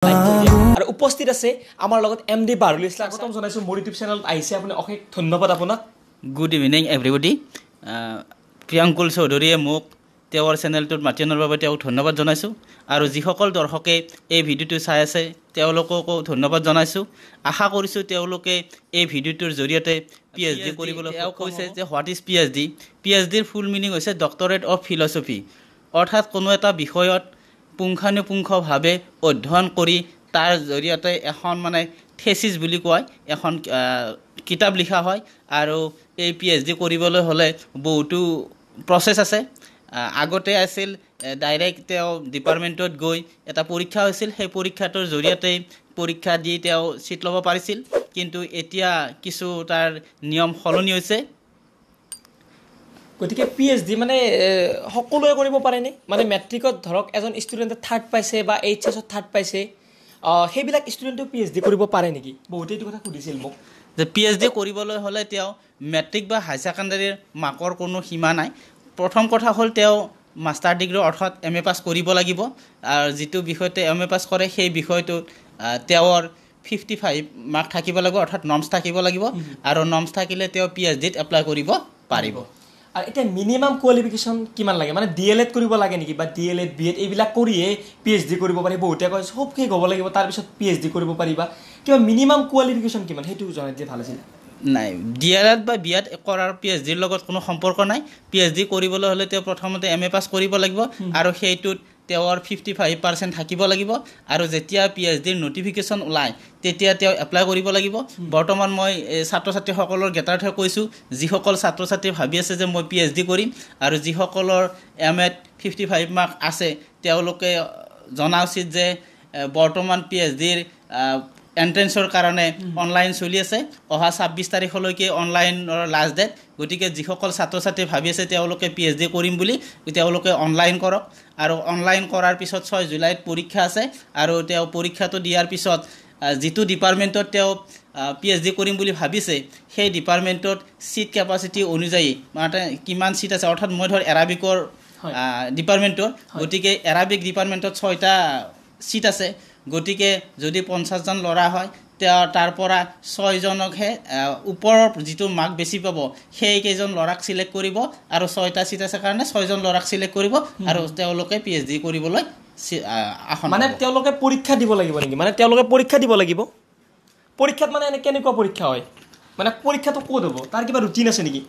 আৰু উপস্থিত আছে আমাৰ লগত এমডি বাৰুল ইছলাম স্বাগতম জনাইছো মোৰ ইউটিউব চেনেলত আহিছে আপুনি অশেষ ধন্যবাদ আপোনাক গুড ইভিনিং এভৰিবডি প্ৰিয়াংকুল চৌধুৰীয়ে মোক তেওঁৰ চেনেলটোত মাতি অনাৰ বাবে তেওঁক ধন্যবাদ জনাইছোঁ আৰু যিসকল দৰ্শকে এই ভিডিঅ'টো চাই আছে তেওঁলোককো ধন্যবাদ জনাইছোঁ আশা কৰিছোঁ তেওঁলোকে এই ভিডিঅ'টোৰ জৰিয়তে PhD কৰিবলৈ তেওঁ কৈছে যে হোৱাট ইজ PhDৰ ফুল মিনিং হৈছে ডক্টৰেট অফ ফিলচফি অৰ্থাৎ কোনো এটা বিষয়ত পুংখানুপুংখভাৱে অধ্যয়ন কৰি তাৰ জৰিয়তে এখন মানে থেচিছ বুলি কয় এখন কিতাপ লিখা হয় আৰু এই PhD কৰিবলৈ হ'লে বহুতো প্ৰচেছ আছে আগতে আছিল ডাইৰেক্ট তেওঁ ডিপাৰ্টমেণ্টত গৈ এটা পৰীক্ষা হৈছিল সেই পৰীক্ষাটোৰ জৰিয়তে পৰীক্ষা দি তেওঁ চিট ল'ব পাৰিছিল কিন্তু এতিয়া কিছু তাৰ নিয়ম সলনি হৈছে গতিকে PhD মানে সকলোৱে কৰিব পাৰেনে মানে মেট্ৰিকত ধৰক এজন ষ্টুডেণ্টে থাৰ্ড পাইছে বা HSত থাৰ্ড পাইছে সেইবিলাক ষ্টুডেণ্টেও PhD কৰিব পাৰে নেকি বহুতে এইটো কথা সুধিছিল মোক যে PhD কৰিবলৈ হ'লে তেওঁ মেট্ৰিক বা হাই ছেকেণ্ডাৰীৰ মাৰ্কৰ কোনো সীমা নাই প্ৰথম কথা হ'ল তেওঁ মাষ্টাৰ ডিগ্ৰী অৰ্থাৎ MA পাছ কৰিব লাগিব আৰু যিটো বিষয়তে MA পাছ কৰে সেই বিষয়টোত তেওঁৰ 55 মাৰ্ক থাকিব লাগিব অৰ্থাৎ নৰ্মছ থাকিব লাগিব আৰু নৰ্মছ থাকিলে তেওঁ PhDত এপ্লাই কৰিব পাৰিব আৰু এটা মিনিমাম কোৱালিফিকেশ্যন কিমান লাগে মানে DLED কৰিব লাগে নেকি বা DLED BEd এইবিলাক কৰিয়ে PhD কৰিব পাৰি বহুতে কয় সব শেষ হ'ব লাগিব তাৰপিছত PhD কৰিব পাৰিবা কিবা মিনিমাম কোৱালিফিকেশ্যন কিমান সেইটো জনাই দিয়ে ভাল আছিল নাই DLED বা BEd কৰাৰ PhDৰ লগত কোনো সম্পৰ্ক নাই PhD কৰিবলৈ হ'লে তেওঁ প্ৰথমতে MA পাছ কৰিব লাগিব আৰু সেইটোত তেওঁৰ 55% থাকিব লাগিব আৰু যেতিয়া PhDৰ নটিফিকেশ্যন ওলায় তেতিয়া তেওঁ এপ্লাই কৰিব লাগিব বৰ্তমান মই ছাত্ৰ ছাত্ৰীসকলৰ গেটাৰ্থে কৈছোঁ যিসকল ছাত্ৰ ছাত্ৰী ভাবি আছে যে মই PhD কৰিম আৰু যিসকলৰ MAত 55 মাৰ্ক আছে তেওঁলোকে জনা উচিত যে বৰ্তমান PhDৰ এন্ট্ৰেন্সৰ কাৰণে অনলাইন চলি আছে অহা 26 তাৰিখলৈকে অনলাইনৰ লাষ্ট ডেট গতিকে যিসকল ছাত্ৰ ছাত্ৰী ভাবি আছে তেওঁলোকে PhD কৰিম বুলি তেওঁলোকে অনলাইন কৰক আৰু অনলাইন কৰাৰ পিছত 6 জুলাইত পৰীক্ষা আছে আৰু তেওঁ পৰীক্ষাটো দিয়াৰ পিছত যিটো ডিপাৰ্টমেণ্টত তেওঁ PhD কৰিম বুলি ভাবিছে সেই ডিপাৰ্টমেণ্টত সিট কেপাচিটি অনুযায়ী মানে কিমান সিট আছে অৰ্থাৎ মই ধৰ এৰাবিকৰ ডিপাৰ্টমেণ্টৰ গতিকে এৰাবিক ডিপাৰ্টমেণ্টত 6টা সিট আছে গতিকে যদি 50 জন ল'ৰা হয় তাৰ পৰা 6 জনকহে ওপৰৰ যিটো মাৰ্ক বেছি পাব সেই কেইজন ল'ৰাক সিলেক্ট কৰিব আৰু 6টা সিট আছে কাৰণে 6 জন ল'ৰাক সিলেক্ট কৰিব আৰু তেওঁলোকে PhD কৰিবলৈ মানে তেওঁলোকে পৰীক্ষা দিব লাগিব নেকি মানে তেওঁলোকে পৰীক্ষা দিব লাগিব পৰীক্ষাত মানে এনে কেনেকুৱা পৰীক্ষা হয় মানে পৰীক্ষাটো ক'ত হ'ব তাৰ কিবা ৰুটিন আছে নেকি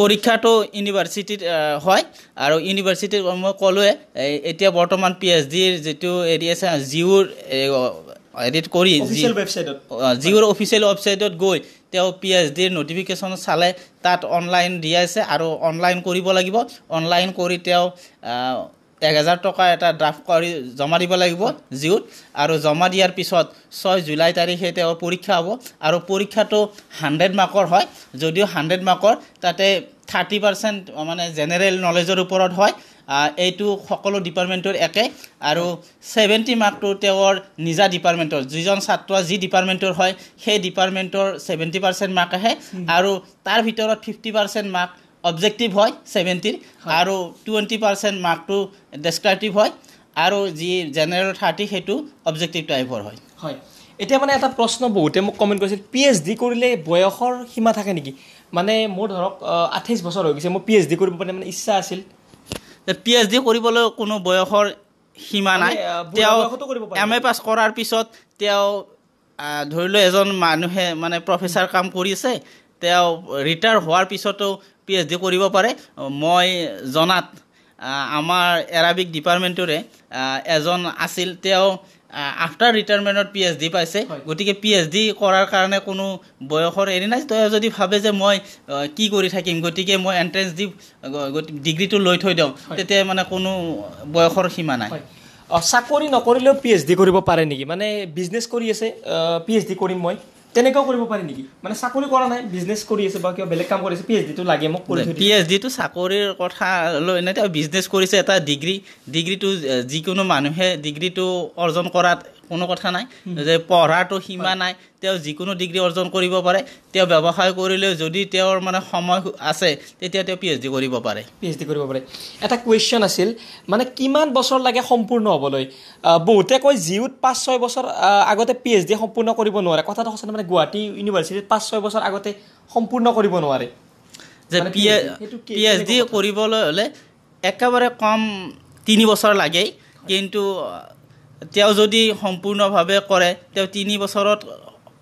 পৰীক্ষাটো ইউনিভাৰ্চিটিত হয় আৰু ইউনিভাৰ্চিটিত মই ক'লোৱে এতিয়া বৰ্তমান PhDৰ যিটো এৰি আছে জিউৰ এডিট কৰি জিউৰ অফিচিয়েল ৱেবছাইটত গৈ তেওঁ PhDৰ নটিফিকেশ্যন চালে তাত অনলাইন দিয়া আছে আৰু অনলাইন কৰিব লাগিব অনলাইন কৰি তেওঁ 1000 টকা এটা ড্ৰাফট কৰি জমা দিব লাগিব জিউত আৰু জমা দিয়াৰ পিছত 6 জুলাই তাৰিখে তেওঁৰ পৰীক্ষা হ'ব আৰু পৰীক্ষাটো 100 মাৰ্কৰ হয় যদিও 100 মাৰ্কৰ তাতে 30% মানে জেনেৰেল নলেজৰ ওপৰত হয় এইটো সকলো ডিপাৰ্টমেণ্টৰ একে আৰু 70 মাৰ্কটো তেওঁৰ নিজা ডিপাৰ্টমেণ্টৰ যিজন ছাত্ৰ যি ডিপাৰ্টমেণ্টৰ হয় সেই ডিপাৰ্টমেণ্টৰ 70% মাৰ্ক আহে আৰু তাৰ ভিতৰত 50% মাৰ্ক অবজেক্টিভ হয় 70 আৰু 20% মাৰ্কটো ডেসক্ৰিপটিভ হয় আৰু যি জেনেৰেল 30 হেতু অবজেক্টিভ টাইপৰ হয় হয় এতিয়া মানে এটা প্ৰশ্ন বহুতে মোক কমেন্ট কৰিছিল PhD কৰিলে বয়সৰ সীমা থাকে নেকি মানে মোৰ ধৰক 28 বছৰ হৈ গৈছে মই PhD কৰিব মানে ইচ্ছা আছিল PhD কৰিবলৈ কোনো বয়সৰ সীমা নাই তেওঁ MA পাছ কৰাৰ পিছত তেওঁ ধৰিলে এজন মানুহে মানে প্ৰফেছৰ কাম কৰি আছে তেওঁ ৰিটায়াৰ হোৱাৰ পিছতো PhD কৰিব পাৰে মই জনাত আমাৰ এৰাবিক ডিপাৰ্টমেণ্টৰে এজন আছিল তেওঁ আফটাৰ ৰিটায়াৰমেণ্টত PhD পাইছে গতিকে PhD কৰাৰ কাৰণে কোনো বয়সৰ এৰি নাই তেওঁ যদি ভাবে যে মই কি কৰি থাকিম গতিকে মই এন্ট্ৰেন্স দি ডিগ্ৰীটো লৈ থৈ দিওঁ তেতিয়া মানে কোনো বয়সৰ সীমা নাই চাকৰি নকৰিলেও PhD কৰিব পাৰে নেকি মানে বিজনেছ কৰি আছে PhD কৰিম মই তেনেকুৱাও কৰিব পাৰি নেকি মানে চাকৰি কৰা নাই বিজনেছ কৰি আছে বা কিবা বেলেগ কাম কৰি আছে PhD-টো লাগে মোক কৰি থৈ দিছে PhD-টো চাকৰিৰ কথা লৈ নাই তেওঁ বিজনেছ কৰিছে এটা ডিগ্ৰীটো যিকোনো মানুহে ডিগ্ৰীটো অৰ্জন কৰাত কোনো কথা নাই যে পঢ়াটো সীমা নাই তেওঁ যিকোনো ডিগ্ৰী অৰ্জন কৰিব পাৰে তেওঁ ব্যৱসায় কৰিলেও যদি তেওঁৰ মানে সময় আছে তেতিয়া তেওঁ PhD কৰিব পাৰে এটা কুৱেশ্যন আছিল মানে কিমান বছৰ লাগে সম্পূৰ্ণ হ'বলৈ বহুতে কয় জিউত 5-6 বছৰ আগতে PhD সম্পূৰ্ণ কৰিব নোৱাৰে কথাটো সঁচা মানে গুৱাহাটী ইউনিভাৰ্চিটিত 5-6 বছৰ আগতে সম্পূৰ্ণ কৰিব নোৱাৰে যে PhD কৰিবলৈ হ'লে একেবাৰে কম 3 বছৰ লাগে কিন্তু তেওঁ যদি সম্পূৰ্ণভাৱে কৰে তেওঁ 3 বছৰত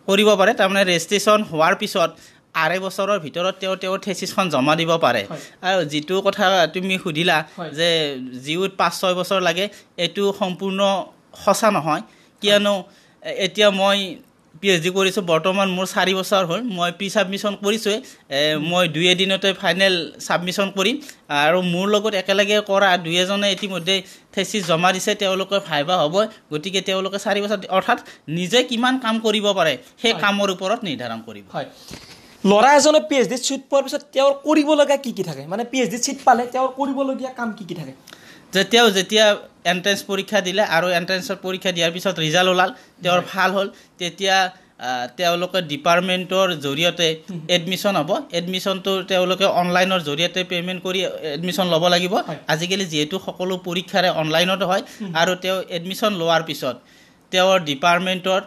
কৰিব পাৰে তাৰমানে ৰেজিষ্ট্ৰেশ্যন হোৱাৰ পিছত 2.5 বছৰৰ ভিতৰত তেওঁৰ থেচিছখন জমা দিব পাৰে আৰু যিটো কথা তুমি সুধিলা যে জিউত 5-6 বছৰ লাগে এইটো সম্পূৰ্ণ সঁচা নহয় কিয়নো এতিয়া মই PhD কৰিছোঁ বৰ্তমান মোৰ 4 বছৰ হ'ল মই প্ৰি সাবমিশন কৰিছোঁ মই 2 দিনতে ফাইনেল সাবমিশন কৰিম আৰু মোৰ লগত একেলগে কৰা 2জনে ইতিমধ্যে থেচিছ জমা দিছে তেওঁলোকে ভাইবা হ'ব গতিকে তেওঁলোকে 4 বছৰ অৰ্থাৎ নিজে কিমান কাম কৰিব পাৰে সেই কামৰ ওপৰত নিৰ্ধাৰণ কৰিব হয় ল'ৰা এজনে PhD চিট পোৱাৰ পিছত তেওঁৰ কৰিব লগা কি থাকে মানে PhD চিট পালে তেওঁৰ কৰিবলগীয়া কাম কি থাকে যেতিয়া এন্ট্ৰেন্স পৰীক্ষা দিলে আৰু এন্ট্ৰেন্সৰ পৰীক্ষা দিয়াৰ পিছত ৰিজাল্ট ওলাল তেওঁৰ ভাল হ'ল তেতিয়া তেওঁলোকে ডিপাৰ্টমেণ্টৰ জৰিয়তে এডমিশ্যন হ'ব এডমিশ্যনটো তেওঁলোকে অনলাইনৰ জৰিয়তে পে'মেণ্ট কৰি এডমিশ্যন ল'ব লাগিব আজিকালি যিহেতু সকলো পৰীক্ষাৰে অনলাইনত হয় আৰু তেওঁ এডমিশ্যন লোৱাৰ পিছত তেওঁৰ ডিপাৰ্টমেণ্টৰ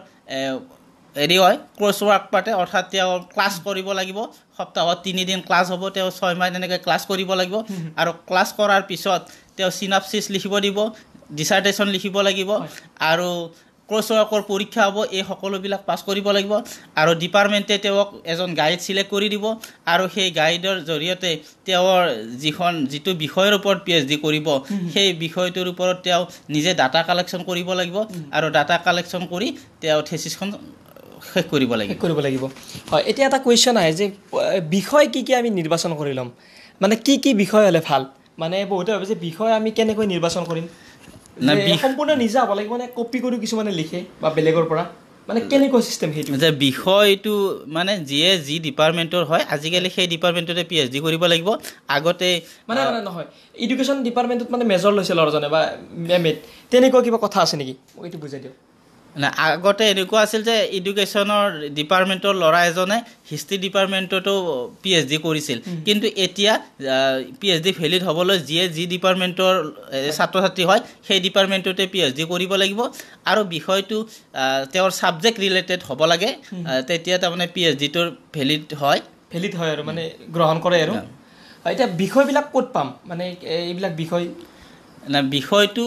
হেৰি হয় ক্ৰছ ৱৰ্ক পাতে অৰ্থাৎ তেওঁ ক্লাছ কৰিব লাগিব সপ্তাহত 3 দিন ক্লাছ হ'ব তেওঁ 6 মাহ এনেকৈ ক্লাছ কৰিব লাগিব আৰু ক্লাছ কৰাৰ পিছত তেওঁ সিনাপসিছ লিখিব দিব ডিসাৰ্টেশ্যন লিখিব লাগিব আৰু ক্ৰছ ৱৰ্কৰ পৰীক্ষা হ'ব এই সকলোবিলাক পাছ কৰিব লাগিব আৰু ডিপাৰ্টমেণ্টে তেওঁক এজন গাইড সিলেক্ট কৰি দিব আৰু সেই গাইডৰ জৰিয়তে তেওঁৰ যিটো বিষয়ৰ ওপৰত PhD কৰিব সেই বিষয়টোৰ ওপৰত তেওঁ নিজে ডাটা কালেকশ্যন কৰিব লাগিব আৰু ডাটা কালেকশ্যন কৰি তেওঁ থেচিছখন শেষ কৰিব লাগিব হয় এতিয়া এটা কুৱেশ্যন আহে যে বিষয় কি আমি নিৰ্বাচন কৰি ল'ম মানে কি বিষয় হ'লে ভাল মানে বহুতে ভাবে যে বিষয় আমি কেনেকৈ নিৰ্বাচন কৰিম সম্পূৰ্ণ নিজা হ'ব লাগিব মানে কপি কৰি কিছুমানে লিখে বা বেলেগৰ পৰা মানে কেনেকৈ সিস্টেম হেতু যে বিষয়টো মানে যি ডিপাৰ্টমেণ্টৰ হয় আজিকালি সেই ডিপাৰ্টমেণ্টতে PhD কৰিব লাগিব আগতে মানে নহয় এডুকেশ্যন ডিপাৰ্টমেণ্টত মানে মেজৰ লৈছে ল'ৰাজনে বা এমএড তেনেকুৱা কিবা কথা আছে নেকি মই এইটো বুজাই দিওঁ না আগতে এনেকুৱা আছিল যে এডুকেশ্যনৰ ডিপাৰ্টমেণ্টৰ ল'ৰা এজনে হিষ্ট্ৰী ডিপাৰ্টমেণ্টতো PhD কৰিছিল কিন্তু এতিয়া PhD ভেলিড হ'বলৈ যি ডিপাৰ্টমেণ্টৰ ছাত্ৰ ছাত্ৰী হয় সেই ডিপাৰ্টমেণ্টতে PhD কৰিব লাগিব আৰু বিষয়টো তেওঁৰ ছাবজেক্ট ৰিলেটেড হ'ব লাগে তেতিয়া তাৰমানে PhD-টোৰ ভেলিড হয় আৰু মানে গ্ৰহণ কৰে আৰু এতিয়া বিষয়বিলাক ক'ত পাম মানে এইবিলাক বিষয় না বিষয়টো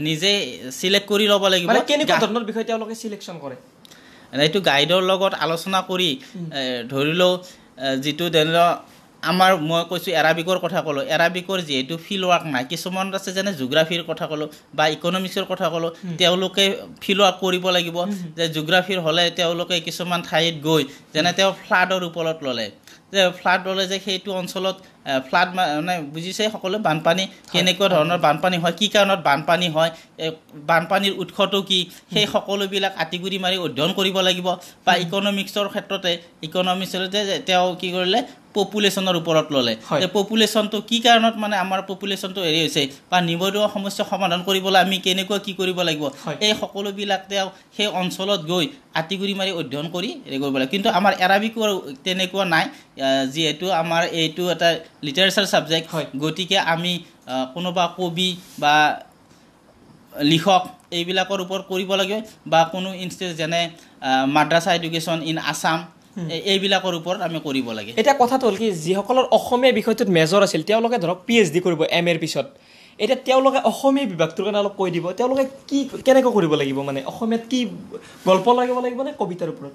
নিজে সিলেক্ট কৰি ল'ব লাগিব মানে কেনেকুৱা ধৰণৰ বিষয় তেওঁলোকে সিলেকশ্যন কৰে এইটো গাইডৰ লগত আলোচনা কৰি ধৰিলো যিটো আমাৰ মই কৈছোঁ এৰাবিকৰ কথা ক'লোঁ এৰাবিকৰ যিহেতু ফিল্ড ৱৰ্ক নাই কিছুমান আছে যেনে জিঅ'গ্ৰাফিৰ কথা ক'লোঁ বা ইকনমিক্সৰ কথা ক'লোঁ তেওঁলোকে ফিল্ড ৱৰ্ক কৰিব লাগিব যে জিঅ'গ্ৰাফিৰ হ'লে তেওঁলোকে কিছুমান ঠাইত গৈ যেনে তেওঁ ফ্লাডৰ ওপৰত ল'লে যে ফ্লাড হ'লে যে সেইটো অঞ্চলত ফ্লাড মানে বুজিছে সকলোৱে বানপানী কেনেকুৱা ধৰণৰ বানপানী হয় কি কাৰণত বানপানী হয় বানপানীৰ উৎসটো কি সেই সকলোবিলাক আঁতিগুৰি মাৰি অধ্যয়ন কৰিব লাগিব বা ইকনমিক্সৰ ক্ষেত্ৰতে ইকনমিক্সতে তেওঁ কি কৰিলে পপুলেশ্যনৰ ওপৰত ল'লে যে পপুলেশ্যনটো কি কাৰণত মানে আমাৰ পপুলেশ্যনটো হেৰি হৈছে বা নিবনুৱা সমস্যা সমাধান কৰিবলৈ আমি কেনেকুৱা কি কৰিব লাগিব এই সকলোবিলাক তেওঁ সেই অঞ্চলত গৈ আঁতিগুৰি মাৰি অধ্যয়ন কৰি হেৰি কৰিব লাগে কিন্তু আমাৰ এৰাবিকৰ তেনেকুৱা নাই যিহেতু আমাৰ এইটো এটা লিটাৰেচাৰ ছাবজেক্ট গতিকে আমি কোনোবা কবি বা লিখক এইবিলাকৰ ওপৰত কৰিব লাগে বা কোনো ইনষ্টিটিউট যেনে মাদ্ৰাছা এডুকেশ্যন ইন আছাম এইবিলাকৰ ওপৰত আমি কৰিব লাগে এতিয়া কথাটো হ'ল কি যিসকলৰ অসমীয়া বিষয়টোত মেজৰ আছিল তেওঁলোকে ধৰক PhD কৰিব MA-ৰ পিছত এতিয়া তেওঁলোকে অসমীয়া বিভাগটোৰ কাৰণে অলপ কৈ দিব তেওঁলোকে কি কেনেকৈ কৰিব লাগিব মানে অসমীয়াত কি গল্প লাগিব নে কবিতাৰ ওপৰত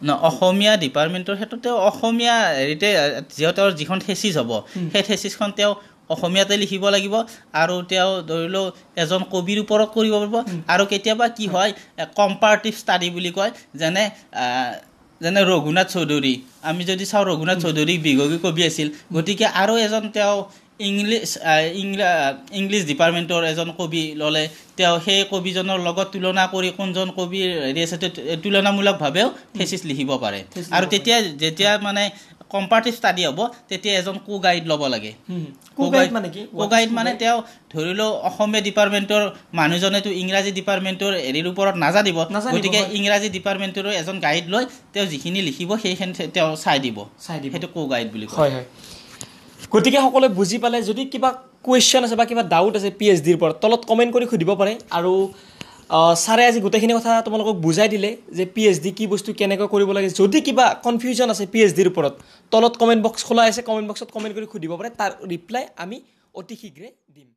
না অসমীয়া ডিপাৰ্টমেণ্টৰ ক্ষেত্ৰতে অসমীয়া হেৰিতে যিহেতু যিখন থেচিছ হ'ব সেই থেচিছখন তেওঁ অসমীয়াতে লিখিব লাগিব আৰু তেওঁ ধৰি লওক এজন কবিৰ ওপৰত কৰিব পাৰিব আৰু কেতিয়াবা কি হয় কম্পাৰেটিভ ষ্টাডি বুলি কয় যেনে ৰঘুনাথ চৌধুৰী আমি যদি চাওঁ ৰঘুনাথ চৌধুৰী বিভাগী কবি আছিল গতিকে আৰু এজন তেওঁ ইংলিছ ডিপাৰ্টমেণ্টৰ এজন কবি ল'লে তেওঁ সেই কবিজনৰ লগত তুলনা কৰি কোনজন কবিৰ হেৰি আছে তুলনামূলকভাৱেও থেচিছ লিখিব পাৰে আৰু তেতিয়া যেতিয়া মানে কম্পাৰেটিভ ষ্টাডি হ'ব তেতিয়া এজন কো গাইড ল'ব লাগে কো গাইড মানে কি কো গাইড মানে তেওঁ ধৰি লওক অসমীয়া ডিপাৰ্টমেণ্টৰ মানুহজনেতো ইংৰাজী ডিপাৰ্টমেণ্টৰ হেৰিৰ ওপৰত নাজানিব গতিকে ইংৰাজী ডিপাৰ্টমেণ্টৰো এজন গাইড লৈ তেওঁ যিখিনি লিখিব সেইখিনি তেওঁ চাই দিব সেইটো কো গাইড বুলি কয় হয় গতিকে সকলোৱে বুজি পালে যদি কিবা কুৱেশ্যন আছে বা কিবা ডাউট আছে PhDৰ ওপৰত তলত কমেণ্ট কৰি সুধিব পাৰে আৰু ছাৰে আজি গোটেইখিনি কথা তোমালোকক বুজাই দিলে যে PhD কি বস্তু কেনেকৈ কৰিব লাগে যদি কিবা কনফিউজন আছে PhDৰ ওপৰত তলত কমেণ্ট বক্স খোলা আছে কমেণ্ট বক্সত কমেণ্ট কৰি সুধিব পাৰে তাৰ ৰিপ্লাই আমি অতি শীঘ্ৰে দিম